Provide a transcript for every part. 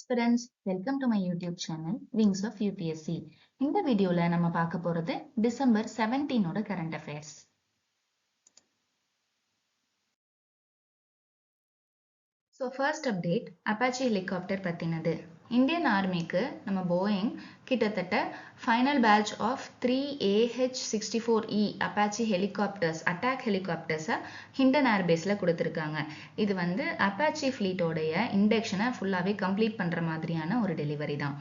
Students, welcome to my YouTube channel Wings of UPSC. இந்த வீடியோல நம்ம பார்க்க போறது டிசம்பர் 17 ஓட current affairs. So first update, Apache helicopter பத்தினது. இந்தியன் ஆர்மிக்கு நம்ம போயிங் கிட்டத்தட்ட final batch of 3 AH-64E Apache helicopters attack ஹெலிகாப்டர்ஸை ஹிண்டன் ஏர்பேஸில் கொடுத்துருக்காங்க. இது வந்து அப்பாச்சி ஃப்ளீட்டோடைய இண்டக்ஷனை ஃபுல்லாகவே கம்ப்ளீட் பண்ணுற மாதிரியான ஒரு டெலிவரி தான்.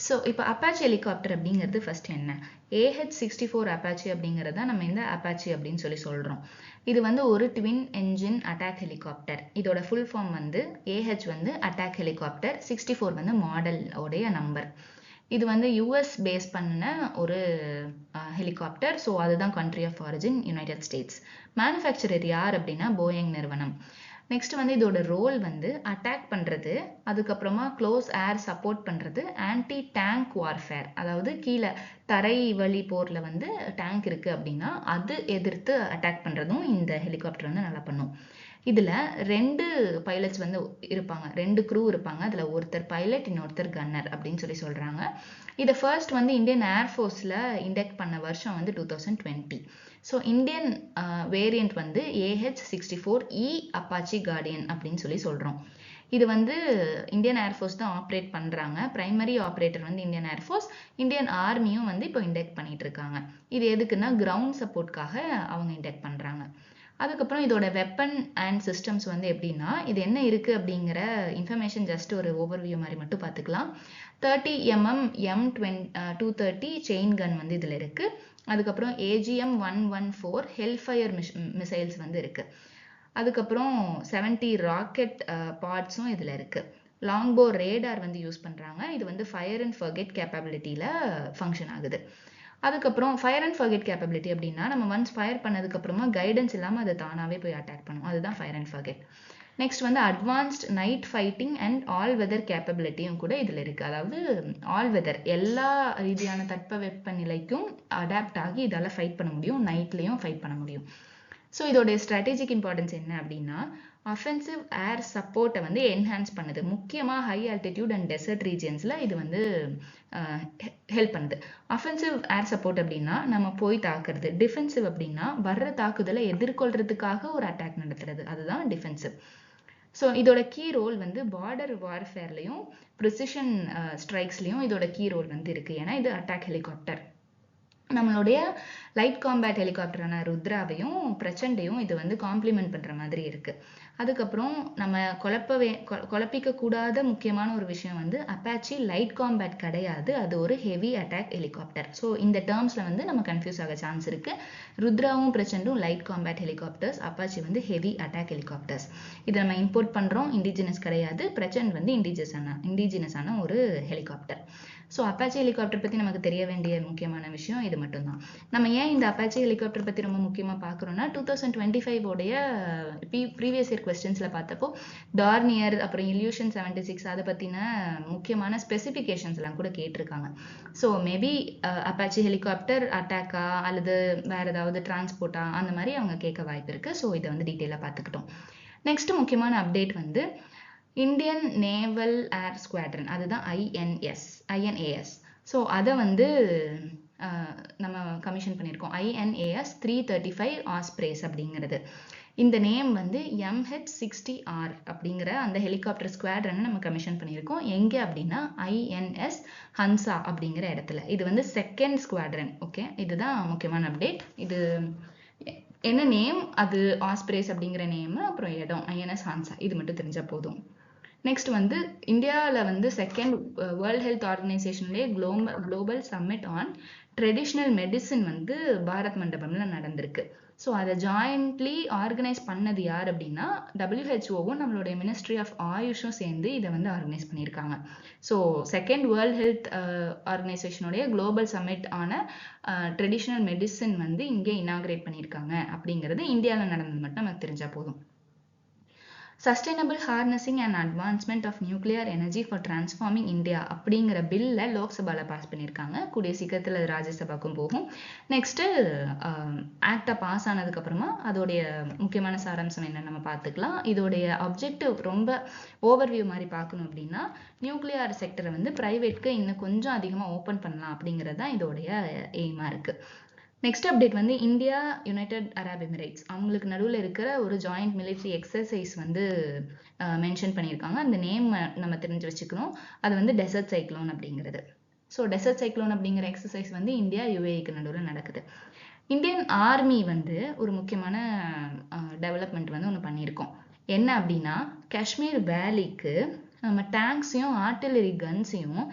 ஸோ இப்போ அப்பாச்சி ஹெலிகாப்டர் அப்படிங்கிறது ஃபர்ஸ்ட் என்ன? AH-64 அப்பாச்சி அப்படிங்கிறத நம்ம இந்த அப்பாச்சி அப்படின்னு சொல்கிறோம். இது வந்து ஒரு ட்வின் என்ஜின் அட்டாக் ஹெலிகாப்டர். இதோட ஃபுல் ஃபார்ம் வந்து AH வந்து அட்டாக் ஹெலிகாப்டர், 64 வந்து மாடல் உடைய நம்பர். இது வந்து யூஎஸ் பேஸ் பண்ண ஒரு ஹெலிகாப்டர். ஸோ அதுதான் country of origin United States. Manufacturer யார் அப்படின்னா போயிங் நிறுவனம். நெக்ஸ்ட் வந்து இதோட ரோல் வந்து அட்டாக் பண்ணுறது, அதுக்கப்புறமா க்ளோஸ் ஏர் சப்போர்ட் பண்ணுறது, ஆன்டி டேங்க் வார்ஃபேர், அதாவது கீழே தரை வழி போரில் வந்து டேங்க் இருக்குது அப்படின்னா அது எதிர்த்து அட்டாக் பண்ணுறதும் இந்த ஹெலிகாப்டர் வந்து நல்லா பண்ணும். இதில் 2 பைலட்ஸ் வந்து இருப்பாங்க, 2 க்ரூ இருப்பாங்க. அதில் ஒருத்தர் பைலட், இன்னொருத்தர் கன்னர் அப்படின்னு சொல்கிறாங்க. இதை ஃபர்ஸ்ட் வந்து இந்தியன் ஏர்ஃபோர்ஸில் இண்டக்ட் பண்ண வருஷம் வந்து 2020. ஸோ இந்தியன் வேரியண்ட் வந்து AH-64E அப்பாச்சி கார்டியன் அப்படின்னு சொல்கிறோம். இது வந்து இந்தியன் ஏர்ஃபோர்ஸ் தான் ஆப்ரேட் பண்ணுறாங்க. பிரைமரி ஆப்ரேட்டர் வந்து இந்தியன் ஏர்ஃபோர்ஸ், இந்தியன் ஆர்மியும் வந்து இப்போ இண்டக்ட் பண்ணிட்டு இருக்காங்க. இது எதுக்குன்னா கிரவுண்ட் சப்போர்ட்காக அவங்க இண்டக்ட் பண்ணுறாங்க. அதுக்கப்புறம் இதோட வெப்பன் அண்ட் சிஸ்டம்ஸ் வந்து எப்படின்னா, இது என்ன இருக்குது அப்படிங்கிற இன்ஃபர்மேஷன் ஜஸ்ட் ஒரு ஓவர்வியூ மாதிரி மட்டும் பார்த்துக்கலாம். 30mm M230 செயின் கன் வந்து இதில் இருக்குது. அதுக்கப்புறம் AGM-114 ஹெல்ஃபயர் மிசைல்ஸ் வந்து இருக்குது. அதுக்கப்புறம் 70 ராக்கெட் பார்ட்ஸும் இதில் இருக்குது. லாங்போ ரேடார் வந்து யூஸ் பண்ணுறாங்க. இது வந்து ஃபயர் அண்ட் ஃபர்கெட் கேப்பபிலிட்டியில் ஃபங்க்ஷன் ஆகுது. அதுக்கப்புறம் ஃபயர் அண்ட் ஃபர்கெட் கேப்பபிலிட்டி அப்படின்னா நம்ம ஒன்ஸ் ஃபயர் பண்ணதுக்கப்புறமா கைடன்ஸ் இல்லாமல் அதை தானாகவே போய் அட்டாக் பண்ணும். அதுதான் ஃபயர் அண்ட் ஃபர்கெட். நெக்ஸ்ட் வந்து advanced night fighting and all weather கேப்பபிலிட்டியும் கூட இதில் இருக்குது. அதாவது ஆல் வெதர் எல்லா ரீதியான தட்பவெப்ப நிலைக்கும் அடாப்ட் ஆகி இதால் ஃபைட் பண்ண முடியும், நைட்லேயும் ஃபைட் பண்ண முடியும். ஸோ இதோடைய ஸ்ட்ராட்டஜிக் இம்பார்ட்டன்ஸ் என்ன அப்படின்னா, அஃபென்சிவ் ஏர் சப்போர்ட்டை வந்து என்ஹான்ஸ் பண்ணுது. முக்கியமாக ஹை ஆல்டிடியூட் அண்ட் டெசர்ட் ரீஜியன்ஸில் இது வந்து ஹெல்ப் பண்ணுது. அஃபென்சிவ் ஏர் சப்போர்ட் அப்படின்னா நம்ம போய் தாக்குறது, டிஃபென்சிவ் அப்படின்னா வர்ற தாக்குதலை எதிர்கொள்றதுக்காக ஒரு அட்டாக் நடத்துறது, அதுதான் டிஃபென்சிவ். ஸோ இதோட கீ ரோல் வந்து பார்டர் வார்ஃபேர்லையும் ப்ரிசிஷன் ஸ்ட்ரைக்ஸ்லையும் இதோட கீ ரோல் வந்து இருக்குது. ஏன்னா இது அட்டாக் ஹெலிகாப்டர். நம்மளுடைய லைட் காம்பேட் ஹெலிகாப்டரான ருத்ராவையும் பிரச்சண்டையும் இது வந்து காம்ப்ளிமெண்ட் பண்ணுற மாதிரி இருக்குது. அதுக்கப்புறம் நம்ம குழப்பிக்க கூடாத முக்கியமான ஒரு விஷயம் வந்து அப்பாச்சி லைட் காம்பேட் கிடையாது, அது ஒரு ஹெவி அட்டாக் ஹெலிகாப்டர். ஸோ இந்த டேர்ம்ஸில் வந்து நம்ம கன்ஃபியூஸ் ஆக சான்ஸ் இருக்குது. ருத்ராவும் பிரச்சண்டும் லைட் காம்பேட் ஹெலிகாப்டர்ஸ், அப்பாச்சி வந்து ஹெவி அட்டாக் ஹெலிகாப்டர்ஸ். இதை நம்ம இம்போர்ட் பண்ணுறோம், இண்டிஜினஸ் கிடையாது. பிரச்சண்ட் வந்து இண்டிஜினஸான ஒரு ஹெலிகாப்டர். ஸோ அப்பாச்சி ஹெலிகாப்டர் பற்றி நமக்கு தெரிய வேண்டிய முக்கியமான விஷயம் இது மட்டும்தான். நம்ம ஏன் இந்த அப்பாச்சி ஹெலிகாப்டர் பற்றி ரொம்ப முக்கியமாக பார்க்குறோன்னா, 2025 உடைய ப்ரீவியஸ் இயர் கொஸ்டின்ஸில் பார்த்தப்போ டார்னியர், அப்புறம் இல்யூஷன் 76 அதை பற்றின முக்கியமான ஸ்பெசிஃபிகேஷன்ஸ்லாம் கூட கேட்டிருக்காங்க. ஸோ மேபி அப்பாச்சி ஹெலிகாப்டர் அட்டாக்கா அல்லது வேறு ஏதாவது டிரான்ஸ்போர்ட்டா அந்த மாதிரி அவங்க கேட்க வாய்ப்பு இருக்குது. ஸோ இதை வந்து டீட்டெயிலாக பார்த்துக்கிட்டோம். நெக்ஸ்ட் முக்கியமான அப்டேட் வந்து இந்தியன் நேவல் ஏர் ஸ்குவாட்ரன், அதுதான் INAS. ஸோ அதை வந்து நம்ம கமிஷன் பண்ணியிருக்கோம். INAS 335 ஆஸ்பிரேஸ் அப்படிங்கிறது. இந்த நேம் வந்து MH-60R அப்படிங்கிற அந்த ஹெலிகாப்டர் ஸ்குவாட்ரனை நம்ம கமிஷன் பண்ணியிருக்கோம். எங்கே அப்படின்னா INS ஹன்சா அப்படிங்கிற இடத்துல. இது வந்து செகண்ட் ஸ்குவாட்ரன். ஓகே, இதுதான் முக்கியமான அப்டேட். இது என்ன நேம், அது ஆஸ்பிரேஸ் அப்படிங்கிற நேம், அப்புறம் இடம் INS ஹன்சா, இது மட்டும் தெரிஞ்சால் போதும். நெக்ஸ்ட் வந்து இந்தியாவில் வந்து செகண்ட் வேர்ல்ட் ஹெல்த் ஆர்கனைசேஷன்லேயே global summit on traditional medicine வந்து பாரத் மண்டபமில் நடந்திருக்கு. ஸோ அதை ஜாயிண்ட்லி ஆர்கனைஸ் பண்ணது யார் அப்படின்னா WHO-வும் நம்மளுடைய மினிஸ்ட்ரி ஆஃப் ஆயுஷும் சேர்ந்து இதை வந்து ஆர்கனைஸ் பண்ணியிருக்காங்க. ஸோ செகண்ட் வேர்ல்ட் ஹெல்த் ஆர்கனைசேஷனுடைய global summit on traditional medicine வந்து இங்கே இனாகிரேட் பண்ணியிருக்காங்க அப்படிங்கிறது இந்தியாவில் நடந்தது மட்டும் நமக்கு தெரிஞ்சால் போதும். Sustainable harnessing and advancement of nuclear energy for transforming India அப்படிங்கிற பில்லை லோக்சபாவில் பாஸ் பண்ணியிருக்காங்க. கூடிய சீக்கிரத்தில் அது ராஜ்யசபாக்கும் போகும். நெக்ஸ்ட்டு ஆக்டை பாஸ் ஆனதுக்கப்புறமா அதோடைய முக்கியமான சாராம்சம் என்னன்னு நம்ம பார்த்துக்கலாம். இதோடைய அப்ஜெக்டிவ் ரொம்ப ஓவர்வியூ மாதிரி பார்க்கணும் அப்படின்னா, நியூக்ளியர் செக்டரை வந்து ப்ரைவேட்க்கு இன்னும் கொஞ்சம் அதிகமாக ஓப்பன் பண்ணலாம் அப்படிங்கிறது தான் இதோடைய எய்மாக இருக்குது. நெக்ஸ்ட் அப்டேட் வந்து இந்தியா யுனைடெட் அரப் எமிரேட்ஸ் அவங்களுக்கு நடுவில் இருக்கிற ஒரு ஜாயிண்ட் மிலிட்ரி எக்ஸசைஸ் வந்து மென்ஷன் பண்ணியிருக்காங்க. அந்த நேம் நம்ம தெரிஞ்சு வச்சுக்கணும். அது வந்து டெசர்ட் சைக்ளோன் அப்படிங்கிறது. ஸோ டெசர்ட் சைக்ளோன் அப்படிங்கிற எக்ஸசைஸ் வந்து இந்தியா யுஏஇக்கு நடுவில் நடக்குது. இந்தியன் ஆர்மி வந்து ஒரு முக்கியமான டெவலப்மெண்ட் வந்து ஒன்று பண்ணியிருக்கோம். என்ன அப்படின்னா, காஷ்மீர் வேலிக்கு நம்ம டேங்க்ஸையும் ஆர்ட்டிலரி கன்ஸையும்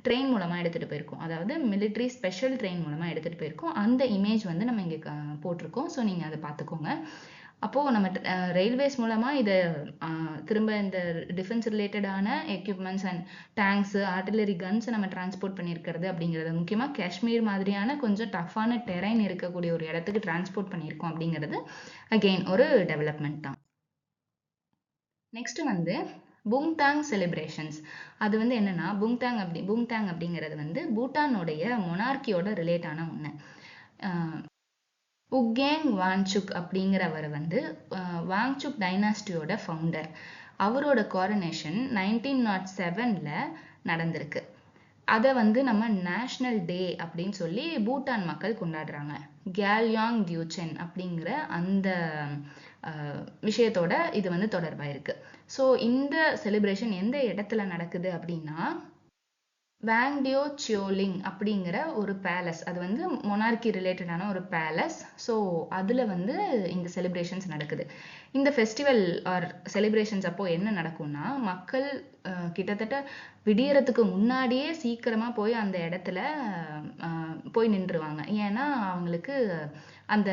ட்ரெயின் மூலமாக எடுத்துகிட்டு போயிருக்கோம். அதாவது மிலிட்ரி ஸ்பெஷல் ட்ரெயின் மூலமாக எடுத்துகிட்டு போயிருக்கோம். அந்த இமேஜ் வந்து நம்ம இங்கே போட்டிருக்கோம். ஸோ நீங்கள் அதை பார்த்துக்கோங்க. அப்போது நம்ம ரயில்வேஸ் மூலமாக இதை திரும்ப இந்த டிஃபென்ஸ் ரிலேட்டடான எக்யூப்மெண்ட்ஸ் அண்ட் டேங்க்ஸு ஆர்ட்டிலரி கன்ஸை நம்ம டிரான்ஸ்போர்ட் பண்ணியிருக்கிறது அப்படிங்கிறது முக்கியமாக காஷ்மீர் மாதிரியான கொஞ்சம் டஃப்பான டெரைன் இருக்கக்கூடிய ஒரு இடத்துக்கு டிரான்ஸ்போர்ட் பண்ணியிருக்கோம் அப்படிங்கிறது அகெயின் ஒரு டெவலப்மெண்ட் தான். நெக்ஸ்ட் வந்து புங்தாங் செலிப்ரேஷன்ஸ். அது வந்து என்னன்னா, புங்தாங் அப்படிங்கிறது வந்து பூட்டானுடைய மொனார்கியோட ரிலேட்டான ஒன்று. உக்கேங் வாங்சுக் அப்படிங்கிறவர் வந்து வாங்சுக் டைனாஸ்டியோட ஃபவுண்டர். அவரோட காரனேஷன் 1907 நடந்திருக்கு. அதை வந்து நம்ம நேஷ்னல் டே அப்படின்னு சொல்லி பூட்டான் மக்கள் கொண்டாடுறாங்க. கேல்யாங் தியூச்சென் அப்படிங்கிற அந்த விஷயத்தோட இது வந்து தொடர்பாயிருக்கு. ஸோ இந்த செலிப்ரேஷன் எந்த இடத்துல நடக்குது அப்படின்னா, வாங்டியோ சியோலிங் அப்படிங்கிற ஒரு பேலஸ். அது வந்து மொனார்கி ரிலேட்டடான ஒரு பேலஸ். ஸோ அதில் வந்து இந்த செலிப்ரேஷன்ஸ் நடக்குது. இந்த ஃபெஸ்டிவல் ஆர் செலிப்ரேஷன்ஸ் அப்போது என்ன நடக்கும்னா, மக்கள் கிட்டத்தட்ட விடியறதுக்கு முன்னாடியே சீக்கிரமாக போய் அந்த இடத்துல போய் நின்றுவாங்க. ஏன்னா அவங்களுக்கு அந்த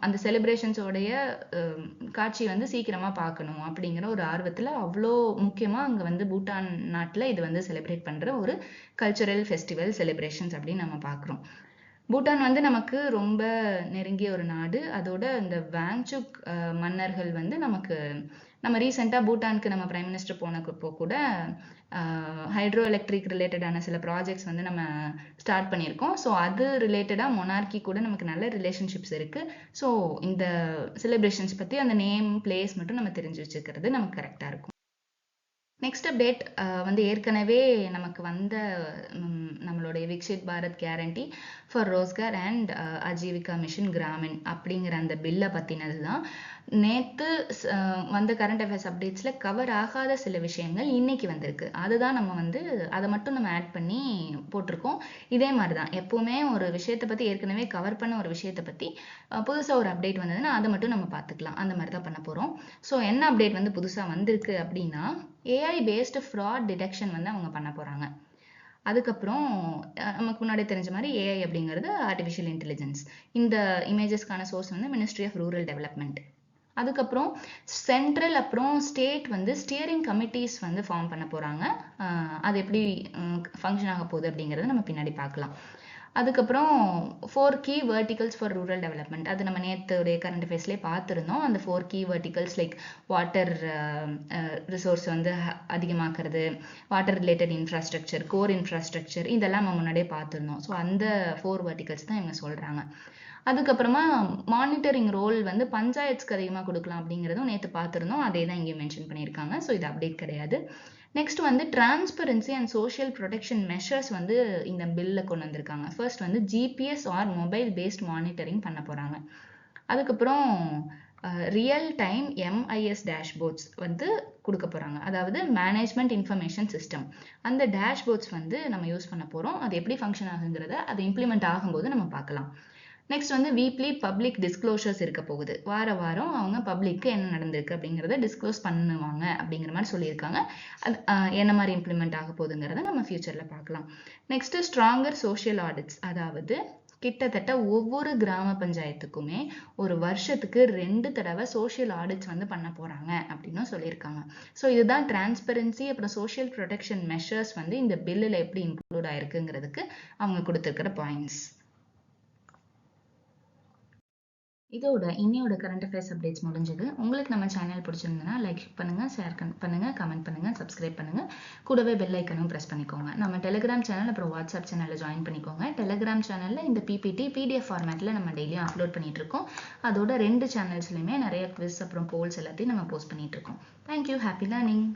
அந்த செலிப்ரேஷன்ஸோடைய காட்சி வந்து சீக்கிரமாக பார்க்கணும் அப்படிங்கிற ஒரு ஆர்வத்தில் அவ்வளோ முக்கியமாக அங்கே வந்து பூட்டான் நாட்டில் இது வந்து செலிப்ரேட் பண்ணுற ஒரு கல்ச்சுரல் ஃபெஸ்டிவல் செலிப்ரேஷன்ஸ் அப்படின்னு நம்ம பார்க்குறோம். பூட்டான் வந்து நமக்கு ரொம்ப நெருங்கிய ஒரு நாடு. அதோட இந்த வாங்சுக் மன்னர்கள் வந்து நம்ம ரீசெண்டாக பூட்டானுக்கு நம்ம பிரைம் மினிஸ்டர் போனப்போ கூட ஹைட்ரோ எலக்ட்ரிக் ரிலேட்டடான சில ப்ராஜெக்ட்ஸ் வந்து நம்ம ஸ்டார்ட் பண்ணியிருக்கோம். ஸோ அது ரிலேட்டடாக மொனார்கி கூட நமக்கு நல்ல ரிலேஷன்ஷிப்ஸ் இருக்குது. ஸோ இந்த செலிப்ரேஷன்ஸ் பற்றி அந்த நேம் பிளேஸ் மட்டும் நம்ம தெரிஞ்சு வச்சுக்கிறது நமக்கு கரெக்டாக இருக்கும். நெக்ஸ்ட் அப்டேட் வந்து ஏற்கனவே நமக்கு வந்த நம்மளுடைய Viksit Bharat guarantee for Rozgar and Ajeevika mission Gramin அப்படிங்கிற அந்த பில்லை பற்றினது தான். நேற்று வந்த கரண்ட் அஃபேர்ஸ் அப்டேட்ஸில் கவர் ஆகாத சில விஷயங்கள் இன்னைக்கு வந்திருக்கு. அதுதான் நம்ம வந்து அதை மட்டும் நம்ம ஆட் பண்ணி போட்டிருக்கோம். இதே மாதிரி தான் எப்போவுமே ஒரு விஷயத்தை பற்றி ஏற்கனவே கவர் பண்ண ஒரு விஷயத்தை பற்றி புதுசாக ஒரு அப்டேட் வந்ததுன்னா அதை மட்டும் நம்ம பார்த்துக்கலாம். அந்த மாதிரி தான் பண்ண போகிறோம். ஸோ என்ன அப்டேட் வந்து புதுசாக வந்திருக்கு அப்படின்னா, ஏஐ பேஸ்டு ஃப்ராட் டிடெக்ஷன் வந்து அவங்க பண்ண போகிறாங்க. அதுக்கப்புறம் நமக்கு முன்னாடி தெரிஞ்ச மாதிரி ஏஐ அப்படிங்கிறது ஆர்டிஃபிஷியல் இன்டெலிஜென்ஸ். இந்த இமேஜஸ்க்கான சோர்ஸ் வந்து மினிஸ்ட்ரி ஆஃப் ரூரல் டெவலப்மெண்ட். அதுக்கப்புறம் சென்ட்ரல் அப்புறம் ஸ்டேட் வந்து ஸ்டியரிங் கமிட்டிஸ் வந்து ஃபார்ம் பண்ண போகிறாங்க. அது எப்படி ஃபங்க்ஷன் ஆக போகுது அப்படிங்கிறத நம்ம பின்னாடி பார்க்கலாம். அதுக்கப்புறம் 4 key verticals for rural development. அது நம்ம நேற்றுடைய கரண்ட் அஃபேர்ஸ்லேயே பார்த்துருந்தோம். அந்த 4 key verticals like water resource வந்து அதிகமாக்குறது, water related infrastructure, core infrastructure, இதெல்லாம் நம்ம முன்னாடியே பார்த்துருந்தோம். ஸோ அந்த 4 verticals தான் இவங்க சொல்கிறாங்க. அதுக்கப்புறமா மானிட்டரிங் ரோல் வந்து பஞ்சாயத்துக்கு அதிகமாக கொடுக்கலாம் அப்படிங்கிறதும் நேற்று பார்த்துருந்தோம். அதே தான் இங்கேயும் மென்ஷன் பண்ணியிருக்காங்க. ஸோ இது அப்டேட் கிடையாது. நெக்ஸ்ட் வந்து transparency and social protection measures வந்து இந்த பில்ல கொண்டு வந்திருக்காங்க. ஃபர்ஸ்ட் வந்து GPS or mobile based monitoring பண்ண போகிறாங்க. அதுக்கப்புறம் ரியல் டைம் எம்ஐஎஸ் டேஷ்போர்ட்ஸ் வந்து கொடுக்க போகிறாங்க. அதாவது மேனேஜ்மெண்ட் இன்ஃபர்மேஷன் சிஸ்டம். அந்த டேஷ்போர்ட்ஸ் வந்து நம்ம யூஸ் பண்ண போகிறோம். அது எப்படி ஃபங்க்ஷன் ஆகுங்கிறத அது இம்ப்ளிமெண்ட் ஆகும்போது நம்ம பார்க்கலாம். நெக்ஸ்ட் வந்து வீக்லி பப்ளிக் டிஸ்க்ளோஷர்ஸ் இருக்க போகுது. வாரம் அவங்க பப்ளிக்கு என்ன நடந்திருக்கு அப்படிங்கிறத டிஸ்க்ளோஸ் பண்ணுவாங்க அப்படிங்கிற மாதிரி சொல்லியிருக்காங்க. அது என்ன மாதிரி இம்ப்ளிமெண்ட் ஆக போகுதுங்கிறத நம்ம ஃபியூச்சரில் பார்க்கலாம். Next stronger social audits. அதாவது கிட்டத்தட்ட ஒவ்வொரு கிராம பஞ்சாயத்துக்குமே ஒரு வருஷத்துக்கு 2 தடவை சோஷியல் ஆடிட்ஸ் வந்து பண்ண போகிறாங்க அப்படின்னு சொல்லியிருக்காங்க. ஸோ இதுதான் டிரான்ஸ்பரன்சி அப்புறம் சோஷியல் ப்ரொடெக்ஷன் மெஷர்ஸ் வந்து இந்த பில்லில் எப்படி இன்க்ளூட் ஆயிருக்குங்கிறதுக்கு அவங்க கொடுத்துருக்கிற பாயிண்ட்ஸ். இதோட இன்னையோட கரண்ட் அஃபேர்ஸ் அப்டேட்ஸ் முடிஞ்சது. உங்களுக்கு நம்ம சேனல் பிடிச்சிருந்ததுன்னா லைக் பண்ணுங்க, ஷேர் பண்ணுங்க, கமெண்ட் பண்ணுங்க, சப்ஸ்கிரைப் பண்ணுங்க. கூடவே பெல் ஐக்கனும் பிரஸ் பண்ணிக்கோங்க. நம்ம டெலிகிராம் சேனல் அப்புறம் வாட்ஸ்அப் சேனல்ல ஜாயின் பண்ணிக்கோங்க. டெலிகிராம் சேனல்ல இந்த பிபிடி பிடிஎஃப் ஃபார்மேட்ல நம்ம டெய்லியும் அப்லோட் பண்ணிட்டு இருக்கோம். அதோட 2 சேனல்ஸ்லயுமே நிறைய குவிஸ் அப்புறம் போல்ஸ் எல்லாத்தையும் நம்ம போஸ்ட் பண்ணிட்டு இருக்கோம். தேங்க்யூ. Happy learning.